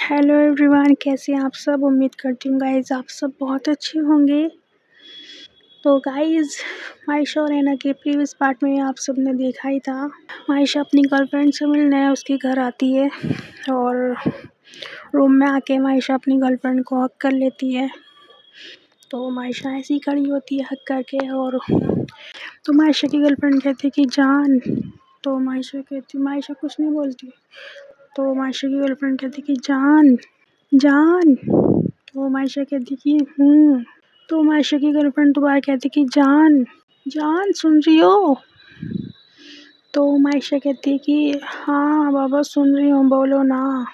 Hello everyone, कैसे हैं आप सब। उम्मीद करती हूँ गाइज़ आप सब बहुत अच्छे होंगे। तो गाइज़, मायशा और रैना के प्रीवियस पार्ट में आप सब ने देखा ही था। मायशा अपनी गर्लफ्रेंड से मिलने उसके घर आती है और रूम में आके मायशा अपनी गर्लफ्रेंड को हक कर लेती है। तो मायशा ऐसी खड़ी होती है हक करके, और तो मायशा की गर्लफ्रेंड कहती है कि जान। तो मायशा कुछ नहीं बोलती। तो मायशा की गर्लफ्रेंड कहती कि जान जान। तो मायशा कहती कि तो मायशा की गर्लफ्रेंड दोबारा कहती कि जान जान, सुन रही हो। तो मायशा कहती कि हाँ बाबा सुन रही हूँ, बोलो ना।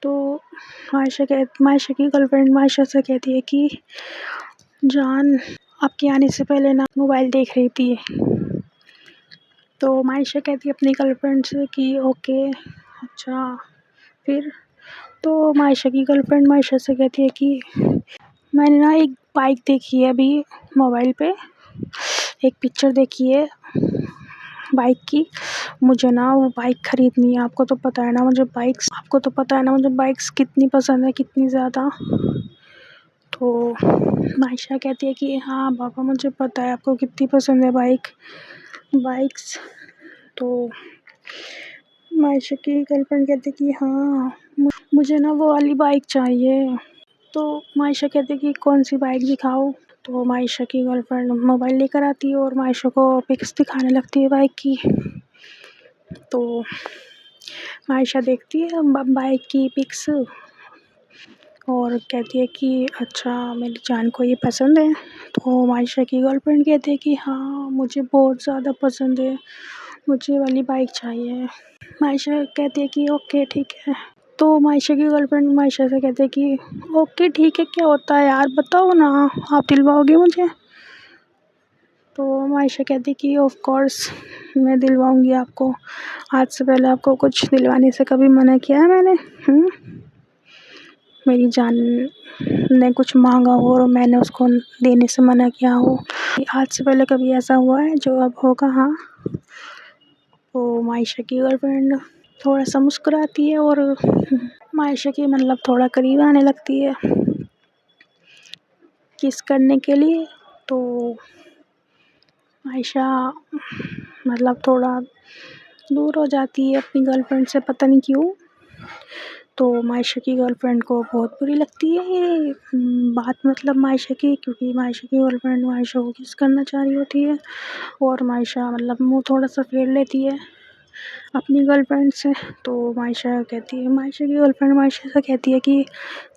तो मायशा की गर्लफ्रेंड मायशा से कहती है कि जान, आपके आने से पहले ना मोबाइल देख रही थी। तो मायशा कहती है अपनी गर्लफ्रेंड से कि ओके अच्छा। फिर तो मायशा की गर्लफ्रेंड मायशा से कहती है कि मैंने ना एक बाइक देखी है अभी मोबाइल पे, एक पिक्चर देखी है बाइक की। मुझे ना वो बाइक खरीदनी है। आपको तो पता है ना मुझे बाइक्स कितनी पसंद है, कितनी ज़्यादा। तो मायशा कहती है कि हाँ पापा, मुझे पता है आपको कितनी पसंद है बाइक्स। तो मायशा की गर्लफ्रेंड कहती है कि हाँ मुझे ना वो वाली बाइक चाहिए। तो मायशा कहती है कि कौन सी बाइक दिखाओ। तो मायशा की गर्लफ्रेंड मोबाइल लेकर आती है और मायशा को पिक्स दिखाने लगती है बाइक की। तो मायशा देखती है बाइक की पिक्स और कहती है कि अच्छा मेरी जान को ये पसंद है। तो मायशा की गर्लफ्रेंड कहती है कि हाँ मुझे बहुत ज़्यादा पसंद है, मुझे वाली बाइक चाहिए। मायशा कहती है कि ओके ठीक है। तो मायशा की गर्लफ्रेंड मायशा से कहते हैं कि ओके ठीक है, क्या होता है यार, बताओ ना, आप दिलवाओगे मुझे। तो मायशा कहती कि ऑफ कोर्स मैं दिलवाऊंगी आपको। आज से पहले आपको कुछ दिलवाने से कभी मना किया है मैंने? मेरी जान ने कुछ मांगा हो और मैंने उसको देने से मना किया हो, आज से पहले कभी ऐसा हुआ है जो अब होगा? हाँ। तो मायशा की गर्लफ्रेंड थोड़ा सा मुस्कुराती है और मायशा की मतलब थोड़ा करीब आने लगती है किस करने के लिए। तो मायशा मतलब थोड़ा दूर हो जाती है अपनी गर्लफ्रेंड से, पता नहीं क्यों। तो मायशा की गर्लफ्रेंड को बहुत बुरी लगती है ये बात, मतलब मायशा की, क्योंकि मायशा की गर्लफ्रेंड मायशा को किस करना चाह रही होती है और मायशा मतलब मुंह थोड़ा सा फेर लेती है अपनी गर्लफ्रेंड से। तो मायशा की गर्लफ्रेंड मायशा से कहती है कि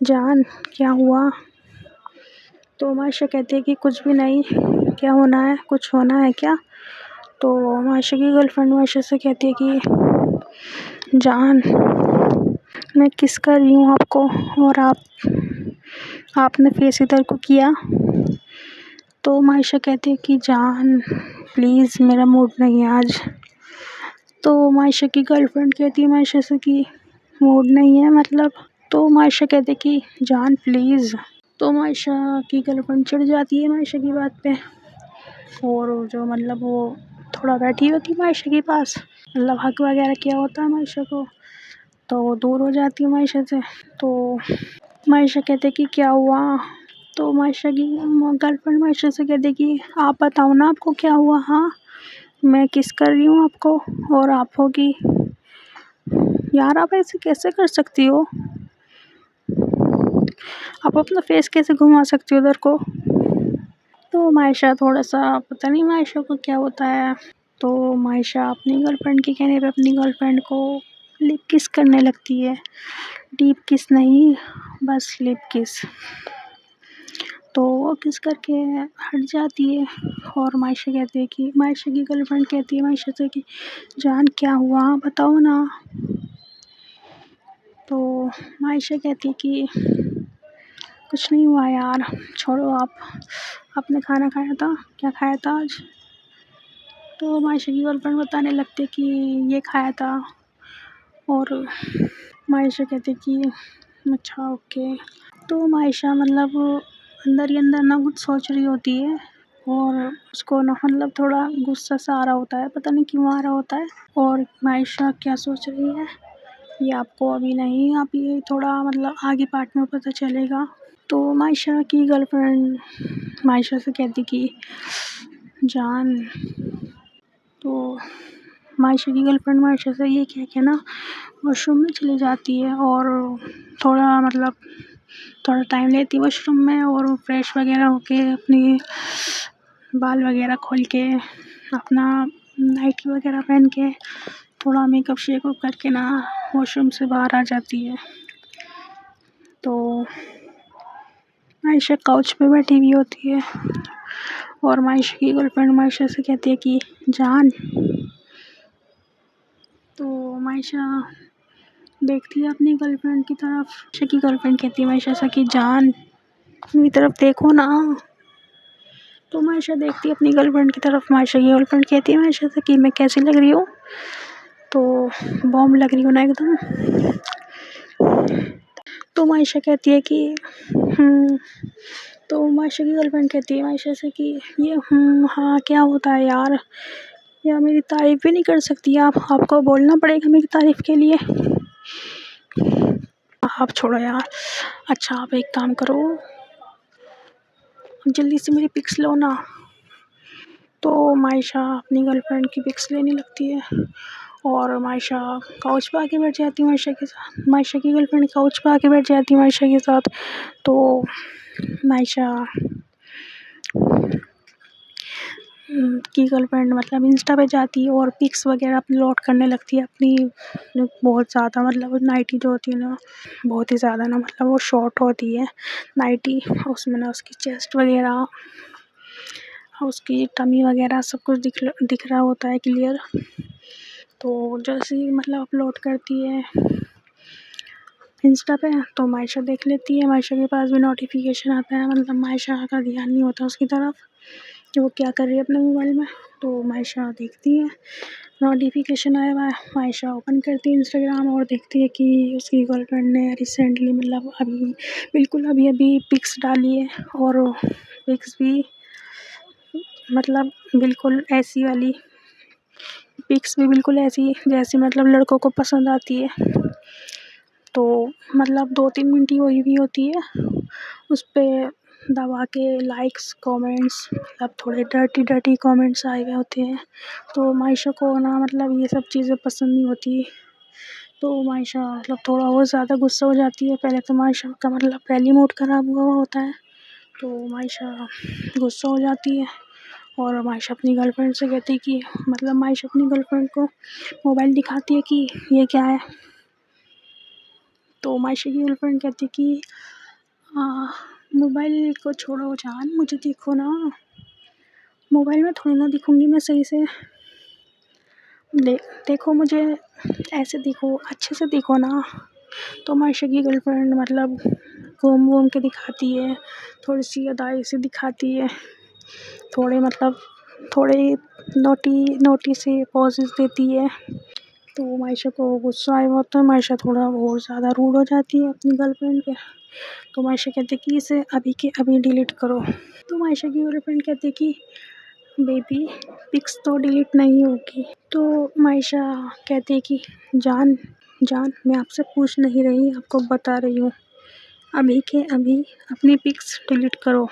जान क्या हुआ। तो मायशा कहती है कि कुछ भी नहीं, क्या होना है, कुछ होना है क्या। तो मायशा की गर्लफ्रेंड मायशा से कहती है कि जान मैं किस कर रही हूँ आपको और आपने फेस इधर को किया। तो मायशा कहती है कि जान प्लीज़ मेरा मूड नहीं है आज। तो मायशा की गर्लफ्रेंड कहती है मायशा से कि मूड नहीं है मतलब। तो मायशा कहती है कि जान प्लीज़। तो मायशा की गर्लफ्रेंड चिढ़ जाती है मायशा की बात पे और जो मतलब वो थोड़ा बैठी होती है मायशा के पास, मतलब हक वगैरह किया होता है मायशा को, तो वो दूर हो जाती है मायशा से। तो मायशा कहते कि क्या हुआ। तो मायशा की गर्लफ्रेंड मायशा से कहते कि आप बताओ ना आपको क्या हुआ। हाँ मैं किस कर रही हूँ आपको और आप होगी। यार आप ऐसे कैसे कर सकती हो, आप अपना फेस कैसे घुमा सकती हो उधर को। तो मायशा थोड़ा सा पता नहीं मायशा को क्या होता है। तो मायशा अपनी गर्लफ्रेंड के कहने पे अपनी गर्लफ्रेंड को लिप किस करने लगती है, डीप किस नहीं, बस लिप किस। तो वो किस करके हट जाती है और मायशा की गर्लफ्रेंड कहती है मायशा से कि जान क्या हुआ बताओ ना। तो मायशा कहती कि कुछ नहीं हुआ यार, छोड़ो आप, आपने खाना खाया था, क्या खाया था आज। तो मायशा की गर्लफ्रेंड बताने लगती कि ये खाया था और मायशा कहती कि अच्छा ओके। तो मायशा मतलब अंदर ही अंदर ना कुछ सोच रही होती है और उसको ना मतलब थोड़ा गुस्सा सा आ रहा होता है, पता नहीं क्यों आ रहा होता है। और मायशा क्या सोच रही है ये आपको अभी नहीं, आप ये थोड़ा मतलब आगे पार्ट में पता चलेगा। तो मायशा की गर्लफ्रेंड मायशा से कहती कि जान, तो मायशा की गर्लफ्रेंड मायशा से ये कह के ना वॉशरूम में चली जाती है और थोड़ा मतलब थोड़ा टाइम लेती है वॉशरूम में और फ्रेश वगैरह होके अपनी बाल वगैरह खोल के अपना नाइटी वगैरह पहन के थोड़ा मेकअप शेकअप करके ना वॉशरूम से बाहर आ जाती है। तो मायशा काउच पे बैठी हुई होती है और मायशा की गर्लफ्रेंड मायशा से कहती है कि जान। तो मायशा देखती है अपनी गर्लफ्रेंड की तरफ। मायशा की गर्लफ्रेंड कहती है मायशा से कि जान, मेरी तरफ देखो ना। तो मायशा देखती है अपनी गर्लफ्रेंड की तरफ। मायशा की गर्लफ्रेंड कहती है मायशा से कि मैं कैसी लग रही हूँ? तो बॉम्ब लग रही हूँ ना एकदम। तो मायशा कहती है कि तो मायशा की गर्लफ्रेंड कहती है मायशा से कि ये हाँ क्या होता है यार, या मेरी तारीफ़ भी नहीं कर सकती आप? आपको बोलना पड़ेगा मेरी तारीफ़ के लिए। आप छोड़ो यार। अच्छा आप एक काम करो, जल्दी से मेरी पिक्स लो ना। तो मायशा अपनी गर्लफ्रेंड की पिक्स लेने लगती है और मायशा काउच पे आके बैठ जाती है मायशा के साथ। मायशा की गर्लफ्रेंड काउच पे आके बैठ जाती है मायशा के साथ। तो मायशा की गर्लफ्रेंड मतलब इंस्टा पे जाती है और पिक्स वगैरह अपलोड करने लगती है अपनी। बहुत ज़्यादा मतलब नाइटी जो होती है ना, बहुत ही ज़्यादा ना मतलब वो शॉर्ट होती है नाइटी, उसमें ना उसकी चेस्ट वगैरह उसकी टमी वगैरह सब कुछ दिख रहा होता है क्लियर। तो जैसे ही मतलब अपलोड करती है इंस्टा पे तो मायशा देख लेती है। मायशा के पास भी नोटिफिकेशन आता है, मतलब मायशा का ध्यान नहीं होता उसकी तरफ कि वो क्या कर रही है अपने मोबाइल में। तो मायशा देखती है नोटिफिकेशन आया हुआ है। मायशा ओपन करती है इंस्टाग्राम और देखती है कि उसकी गर्लफ्रेंड ने रिसेंटली मतलब अभी बिल्कुल अभी अभी पिक्स डाली है और पिक्स भी मतलब बिल्कुल ऐसी वाली पिक्स भी बिल्कुल ऐसी जैसी मतलब लड़कों को पसंद आती है। तो मतलब 2-3 मिनट ही हुई हुई होती है, उस पर दबा के लाइक्स कमेंट्स मतलब थोड़े डर्टी कमेंट्स आए हुए होते हैं। तो मायशा को ना मतलब ये सब चीज़ें पसंद नहीं होती। तो मायशा मतलब थोड़ा और ज़्यादा गुस्सा हो जाती है। पहले तो मायशा का मतलब पहली मूड ख़राब हुआ होता है, तो मायशा गुस्सा हो जाती है और मायशा अपनी गर्लफ्रेंड से कहती है कि मतलब मायशा अपनी गर्लफ्रेंड को मोबाइल दिखाती है कि ये क्या है। तो मायशा की गर्लफ्रेंड कहती है कि मोबाइल को छोड़ो जान, मुझे देखो ना, मोबाइल में थोड़ी ना दिखूँगी मैं सही से, देखो मुझे, ऐसे देखो, अच्छे से देखो ना। तो मायशा की गर्लफ्रेंड मतलब घूम के दिखाती है, थोड़ी सी अदाई से दिखाती है, थोड़े मतलब थोड़े नोटी से पॉजेस देती है। तो मायशा को गुस्सा आया होता है, मायशा थोड़ा और ज़्यादा रूड हो जाती है अपनी गर्लफ्रेंड पे। तो मायशा कहती है कि इसे अभी के अभी डिलीट करो। तो मायशा की गर्लफ्रेंड कहती है कि बेबी पिक्स तो डिलीट नहीं होगी। तो मायशा कहती है कि जान मैं आपसे पूछ नहीं रही, आपको बता रही हूँ, अभी के अभी अपनी पिक्स डिलीट करो।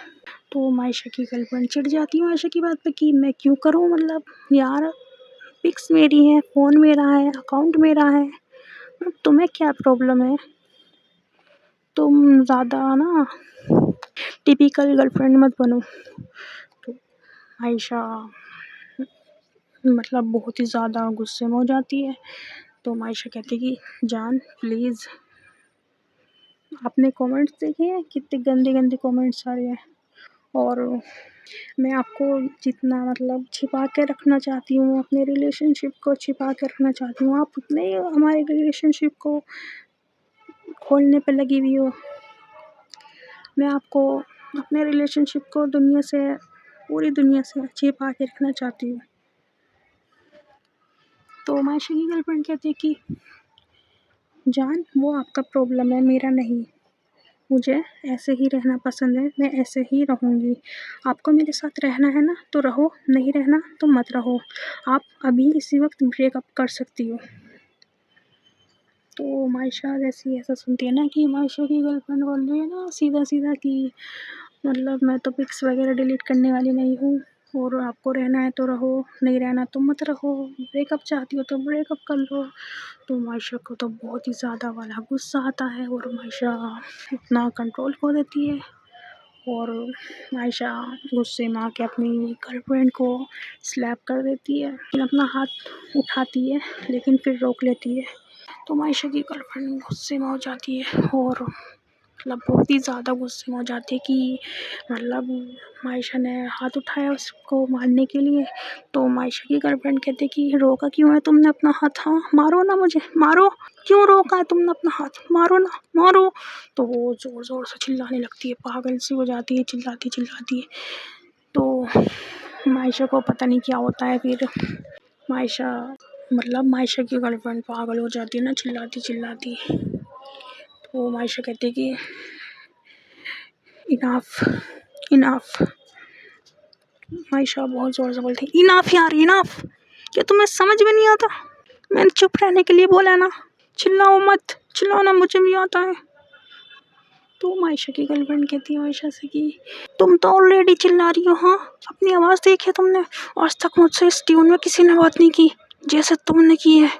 तो मायशा की गर्लफ्रेंड चिढ़ जाती है मायशा की बात पे कि मैं क्यों करूँ, मतलब यार पिक्स मेरी है, फ़ोन मेरा है, अकाउंट मेरा है, तुम्हें क्या प्रॉब्लम है? तुम ज़्यादा ना टिपिकल गर्लफ्रेंड मत बनो। तो आयशा मतलब बहुत ही ज़्यादा गुस्से में हो जाती है। तो आयशा कहती है कि जान प्लीज़, आपने कमेंट्स देखे हैं कितने गंदे गंदे कमेंट्स आ रहे हैं, और मैं आपको जितना मतलब छिपा के रखना चाहती हूँ, अपने रिलेशनशिप को छिपा के रखना चाहती हूँ, आप उतने हमारे रिलेशनशिप को खोलने पे लगी हुई हो। मैं आपको अपने रिलेशनशिप को पूरी दुनिया से छिपा के रखना चाहती हूँ। तो मायशा की गर्लफ्रेंड कहती है कि जान वो आपका प्रॉब्लम है, मेरा नहीं, मुझे ऐसे ही रहना पसंद है, मैं ऐसे ही रहूँगी। आपको मेरे साथ रहना है ना तो रहो, नहीं रहना तो मत रहो, आप अभी इसी वक्त ब्रेकअप कर सकती हो। तो मायशा जैसे ऐसा सुनती है ना कि मायशा की गर्लफ्रेंड बोल रही है ना सीधा सीधा कि मतलब मैं तो पिक्स वगैरह डिलीट करने वाली नहीं हूँ, और आपको रहना है तो रहो, नहीं रहना तो मत रहो, ब्रेकअप चाहती हो तो ब्रेकअप कर लो। तो मायशा को तो बहुत ही ज़्यादा वाला गुस्सा आता है और मायशा अपना कंट्रोल खो देती है, और मायशा गुस्से में आके अपनी गर्लफ्रेंड को स्लैप कर देती है, लेकिन अपना हाथ उठाती है लेकिन फिर रोक लेती है। तो मायशा की गर्लफ्रेंड गुस्से में हो जाती है और मतलब बहुत ही ज़्यादा गुस्से में हो जाती है कि मतलब मायशा ने हाथ उठाया उसको मारने के लिए। तो मायशा की गर्लफ्रेंड कहती है कि रोका क्यों है तुमने अपना हाथ, हाँ मारो ना मुझे, मारो, क्यों रोका है तुमने अपना हाथ, मारो ना, मारो। तो वो ज़ोर ज़ोर से चिल्लाने लगती है, पागल सी हो जाती है, चिल्लाती चिल्लाती है। तो मायशा को पता नहीं क्या होता है, फिर मायशा मतलब मायशा की गर्लफ्रेंड पागल हो जाती है ना चिल्लाती चिल्लाती। तो मायशा कहती है कि इनाफ, इनाफ। मायशा बहुत ज़ोर से बोलती है इनाफ यार इनाफ, क्या तुम्हें समझ में नहीं आता, मैंने चुप रहने के लिए बोला ना, चिल्लाओ मत, चिल्लाओ ना, मुझे भी आता है। तो मायशा की गर्लफ्रेंड कहती है मायशा से कि तुम तो ऑलरेडी चिल्ला रही हो, हाँ अपनी आवाज़ देखी है तुमने, आज तक मुझसे इस ट्यून में किसी ने बात नहीं की जैसे तुमने की है,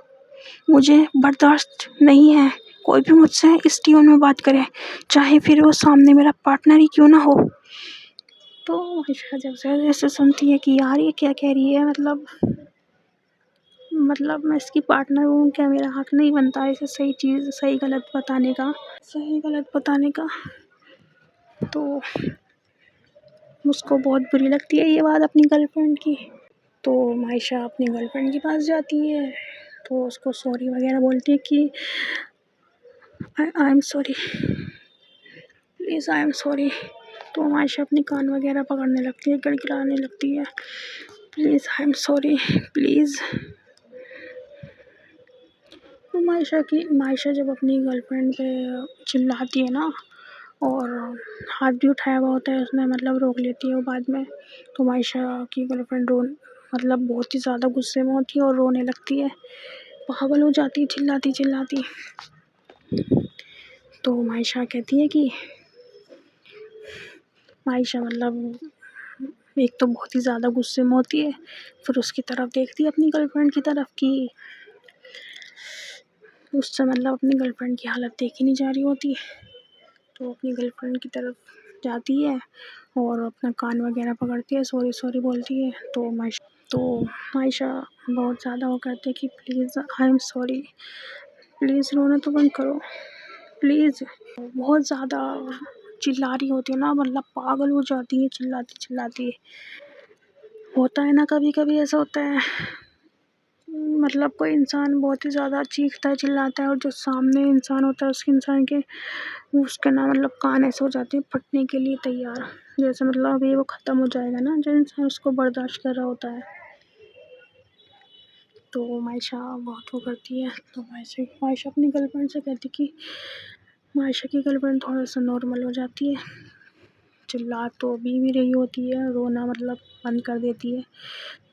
मुझे बर्दाश्त नहीं है कोई भी मुझसे इस ट्यून में बात करे, चाहे फिर वो सामने मेरा पार्टनर ही क्यों ना हो। तो मायशा जब से ऐसे सुनती है कि यार ये क्या कह रही है, मतलब मैं इसकी पार्टनर हूँ क्या, मेरा हक नहीं बनता इसे सही चीज़ सही गलत बताने का, सही गलत बताने का। तो उसको बहुत बुरी लगती है ये बात अपनी गर्लफ्रेंड की। तो मायशा अपनी गर्लफ्रेंड के पास जाती है, तो उसको सॉरी वगैरह बोलती है कि I am sorry, please I am sorry. तो मायशा अपनी कान वगैरह पकड़ने लगती है, गिड़गिड़ाने लगती है, please I am sorry please. तो मायशा जब अपनी गर्लफ्रेंड पे चिल्लाती है ना, और हाथ भी उठाया हुआ होता है उसने, मतलब रोक लेती है वो बाद में। तो मायशा की गर्लफ्रेंड मतलब बहुत ही ज़्यादा गुस्से में होती है और रोने लगती है, पागल हो जाती है चिल्लाती चिल्लाती। तो मायशा कहती है कि मायशा मतलब एक तो बहुत ही ज़्यादा गुस्से में होती है, फिर उसकी तरफ देखती है अपनी गर्लफ्रेंड की तरफ कि उससे मतलब अपनी गर्लफ्रेंड की हालत देखी नहीं जा रही होती। तो अपनी गर्लफ्रेंड की तरफ जाती है और अपना कान वगैरह पकड़ती है, सॉरी सॉरी बोलती है। तो मायशा बहुत ज़्यादा वो कहती है कि please I am sorry, please रोना तो बंद करो प्लीज़। बहुत ज़्यादा चिल्ला रही होती है ना, मतलब पागल हो जाती है चिल्लाती चिल्लाती। होता है ना कभी कभी ऐसा होता है, मतलब कोई इंसान बहुत ही ज़्यादा चीखता है चिल्लाता है और जो सामने इंसान होता है उसके ना मतलब कान ऐसे हो जाते हैं फटने के लिए तैयार, जैसे मतलब अभी वो ख़त्म हो जाएगा ना जो इंसान उसको बर्दाश्त कर रहा होता है। तो मायशा बहुत वो करती है। तो मायशा अपनी गर्लफ्रेंड से कहती कि मायशा की गर्लफ्रेंड थोड़ा सा नॉर्मल हो जाती है, चिल्ला तो अभी भी रही होती है, रोना मतलब बंद कर देती है।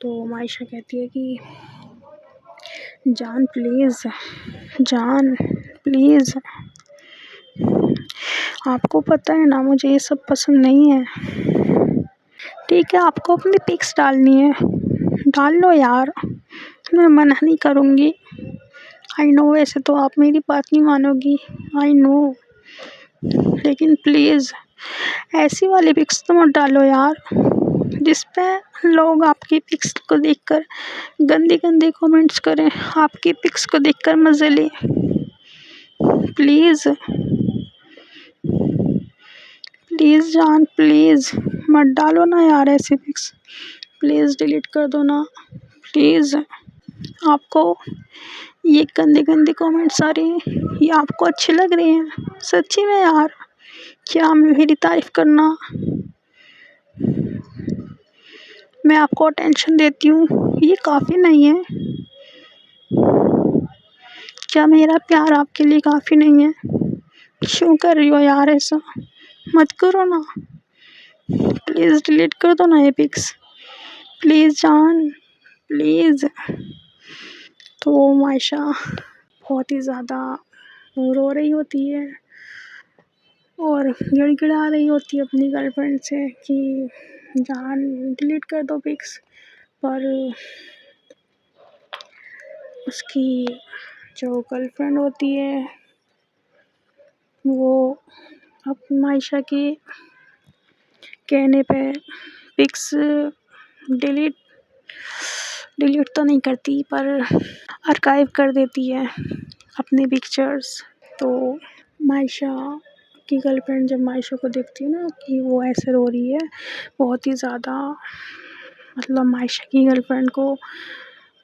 तो मायशा कहती है कि जान प्लीज़, जान प्लीज़, आपको पता है ना मुझे ये सब पसंद नहीं है, ठीक है आपको अपनी पिक्स डालनी है डाल लो यार, मैं मना नहीं करूँगी, आई नो वैसे तो आप मेरी बात नहीं मानोगी, आई नो, लेकिन प्लीज़ ऐसी वाली पिक्स तो मत डालो यार जिस पे लोग आपकी पिक्स को देखकर गंदी गंदी कमेंट्स करें, आपकी पिक्स को देखकर मज़े लें, प्लीज़ प्लीज़ जान प्लीज़ मत डालो ना यार ऐसी पिक्स, प्लीज़ डिलीट कर दो ना प्लीज़। आपको ये गंदे गंदे कमेंट्स आ रहे हैं ये आपको अच्छे लग रहे हैं सच्ची में यार, क्या मेरी तारीफ़ करना, मैं आपको अटेंशन देती हूँ ये काफ़ी नहीं है, क्या मेरा प्यार आपके लिए काफ़ी नहीं है, क्यों कर रही हो यार ऐसा, मत करो ना, प्लीज़ डिलीट कर दो ना ये पिक्स, प्लीज़ जान प्लीज़। तो मायशा बहुत ही ज़्यादा वो रो रही होती है और गिड़गिड़ा रही होती है अपनी गर्लफ्रेंड से कि जान डिलीट कर दो पिक्स। पर उसकी जो गर्लफ्रेंड होती है वो अब मायशा के कहने पे पिक्स डिलीट डिलीट तो नहीं करती पर आर्काइव कर देती है अपनी पिक्चर्स। तो मायशा की गर्लफ्रेंड जब मायशा को देखती है ना कि वो ऐसे रो रही है, बहुत ही ज़्यादा मतलब मायशा की गर्लफ्रेंड को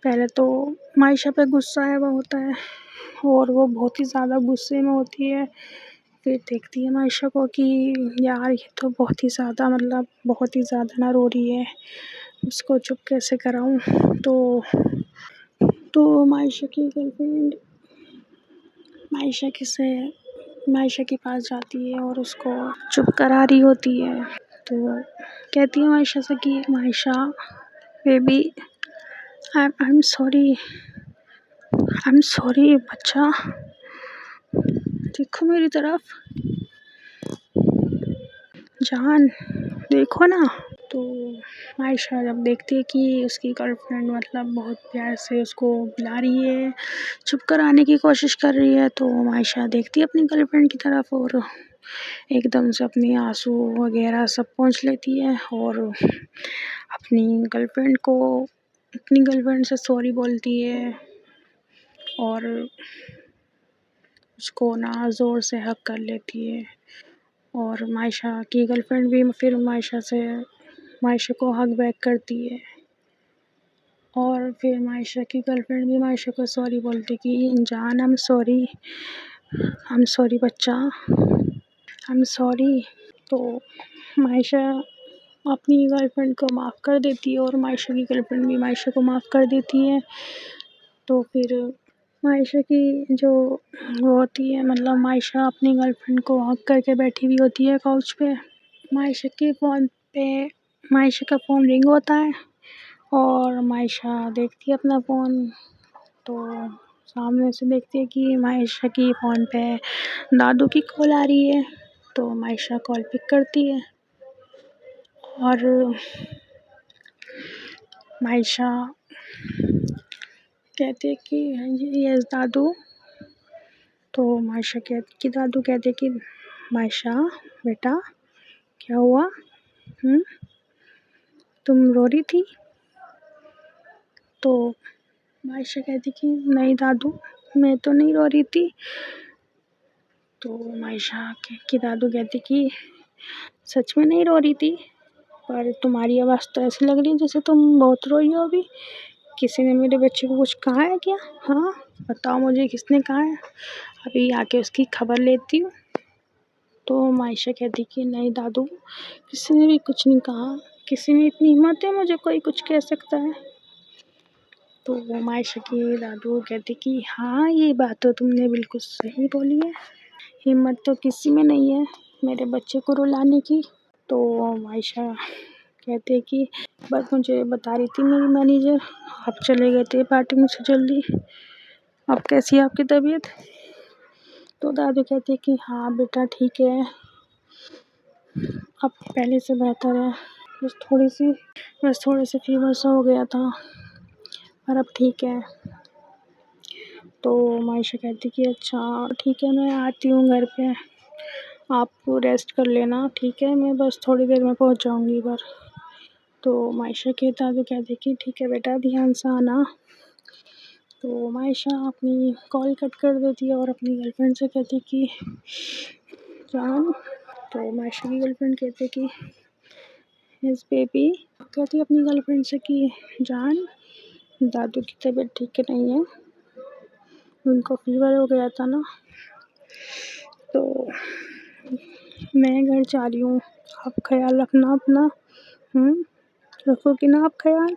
पहले तो मायशा पे गुस्सा आया हुआ होता है और वो बहुत ही ज़्यादा गुस्से में होती है। फिर देखती है मायशा को कि यार ये तो बहुत ही ज़्यादा मतलब बहुत ही ज़्यादा ना रो रही है, इसको चुप कैसे कराऊं। तो मायशा की गर्लफ्रेंड मायशा के पास जाती है और उसको चुप करा रही होती है। तो कहती है मायशा से कि Maysha baby I am sorry बच्चा, देखो मेरी तरफ, जान देखो ना। तो मायशा जब देखती है कि उसकी गर्लफ्रेंड मतलब बहुत प्यार से उसको बुला रही है, चुप कराने की कोशिश कर रही है, तो मायशा देखती है अपनी गर्लफ्रेंड की तरफ और एकदम से अपनी आंसू वगैरह सब पोंछ लेती है और अपनी गर्लफ्रेंड से सॉरी बोलती है और उसको ना ज़ोर से हग कर लेती है। और मायशा की गर्लफ्रेंड भी फिर मायशा को हग बैक करती है और फिर मायशा की गर्लफ्रेंड भी मायशा को सॉरी बोलती कि जान आई एम सॉरी बच्चा, आई एम सॉरी। तो मायशा अपनी गर्लफ्रेंड को माफ़ कर देती है और मायशा की गर्लफ्रेंड भी मायशा को माफ़ कर देती है। तो फिर मायशा की जो वो होती है मतलब मायशा अपनी गर्लफ्रेंड को हग करके बैठी हुई होती है काउच पे। मायशा का फ़ोन रिंग होता है और मायशा देखती है अपना फ़ोन, तो सामने से देखती है कि मायशा की फ़ोन पे दादू की कॉल आ रही है। तो मायशा कॉल पिक करती है और मायशा कहती है कि हाँ जी यस दादू। तो मायशा कहती कि दादू कहते कि मायशा बेटा क्या हुआ, तुम रो रही थी। तो मायशा कहती कि नहीं दादू मैं तो नहीं रो रही थी। तो मायशा की दादू कहते कि सच में नहीं रो रही थी, पर तुम्हारी आवाज़ तो ऐसी लग रही है जैसे तुम बहुत रोई हो अभी। किसी ने मेरे बच्चे को कुछ कहा है क्या? हाँ बताओ मुझे किसने कहा है, अभी आके उसकी खबर लेती हूँ। तो मायशा कहती कि नहीं दादू किसी ने भी कुछ नहीं कहा, किसी में इतनी हिम्मत है मुझे कोई कुछ कह सकता है। तो मायशा की दादू कहती कि हाँ ये बात तो तुमने बिल्कुल सही बोली है, हिम्मत तो किसी में नहीं है मेरे बच्चे को रुलाने की। तो मायशा कहते कि बस मुझे बता रही थी मेरी मैनेजर आप चले गए थे पार्टी में से जल्दी, अब कैसी है आपकी तबीयत। तो दादू कहते कि हाँ बेटा ठीक है, अब पहले से बेहतर है, बस थोड़ी सी फीवर सा हो गया था पर अब ठीक है। तो मायशा कहती कि अच्छा ठीक है मैं आती हूँ घर पे, आप रेस्ट कर लेना, ठीक है मैं बस थोड़ी देर में पहुँच जाऊँगी घर। तो मायशा के दादू कहते कि ठीक है बेटा ध्यान से आना। तो मायशा अपनी कॉल कट कर देती है और अपनी गर्लफ्रेंड से कहती कि जान। तो मायशा की गर्लफ्रेंड कहते कि यस बेबी, कहती अपनी गर्लफ्रेंड से कि जान दादू की तबीयत ठीक नहीं है, उनको फीवर हो गया था ना, तो मैं घर जा रही हूँ, आप ख्याल रखना अपना, रखोगी ना आप ख्याल।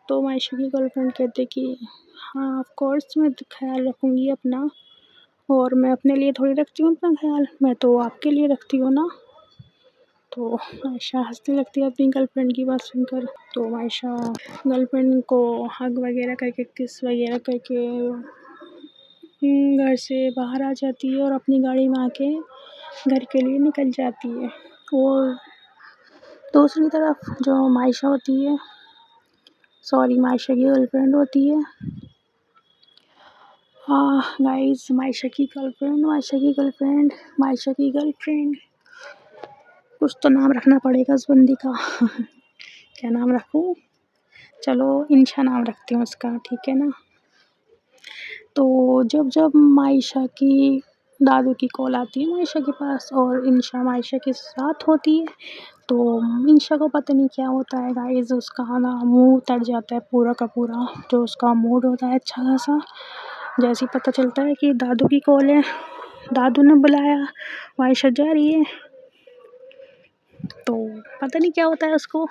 तो मायशा की गर्लफ्रेंड कहते कि हाँ ऑफ कोर्स मैं तो ख्याल रखूँगी अपना, और मैं अपने लिए थोड़ी रखती हूँ अपना ख्याल, मैं तो आपके लिए रखती हूँ ना। तो मायशा हंसने लगती है अपनी गर्लफ्रेंड की बात सुनकर। तो मायशा गर्लफ्रेंड को हग वगैरह करके किस वगैरह करके घर से बाहर आ जाती है और अपनी गाड़ी में आके घर के लिए निकल जाती है। और दूसरी तरफ जो मायशा होती है, सॉरी मायशा की गर्लफ्रेंड होती है, गाइस मायशा की गर्लफ्रेंड कुछ तो नाम रखना पड़ेगा उस बंदी का। क्या नाम रखूं? चलो इंशा नाम रखती हूँ उसका, ठीक है ना। तो जब जब मायशा की दादू की कॉल आती है मायशा के पास और इंशा मायशा के साथ होती है, तो इंशा को पता नहीं क्या होता है गाइस, उसका ना मुंह उतर जाता है पूरा का पूरा। जो उसका मूड होता है अच्छा खासा, जैसे ही पता चलता है कि दादू की कॉल है, दादू ने बुलाया, मायशा जा रही है, तो पता नहीं क्या होता है उसको,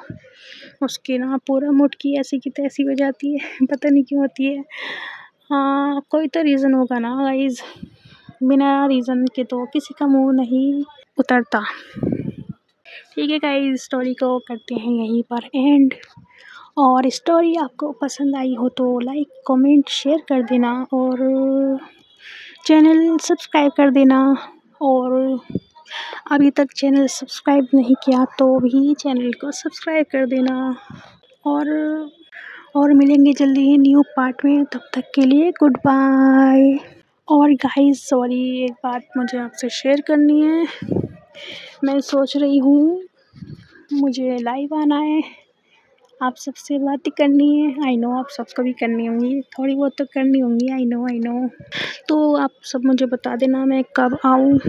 उसकी ना पूरा मूड की ऐसी की तैसी हो जाती है। पता नहीं क्यों होती है। हाँ कोई तो रीज़न होगा ना गाइस, बिना रीज़न के तो किसी का मुंह नहीं उतरता। ठीक है गाइस, स्टोरी को करते हैं यहीं पर एंड। और स्टोरी आपको पसंद आई हो तो लाइक कमेंट शेयर कर देना और चैनल सब्सक्राइब कर देना। और अभी तक चैनल सब्सक्राइब नहीं किया तो भी चैनल को सब्सक्राइब कर देना। और मिलेंगे जल्दी ही न्यू पार्ट में, तब तक के लिए गुड बाय। और गाइस सॉरी, एक बात मुझे आपसे शेयर करनी है। मैं सोच रही हूँ मुझे लाइव आना है, आप सबसे बातें करनी है। आई नो आप सबको भी करनी होंगी, थोड़ी बहुत तो करनी होंगी, आई नो। तो आप सब मुझे बता देना मैं कब आऊँ।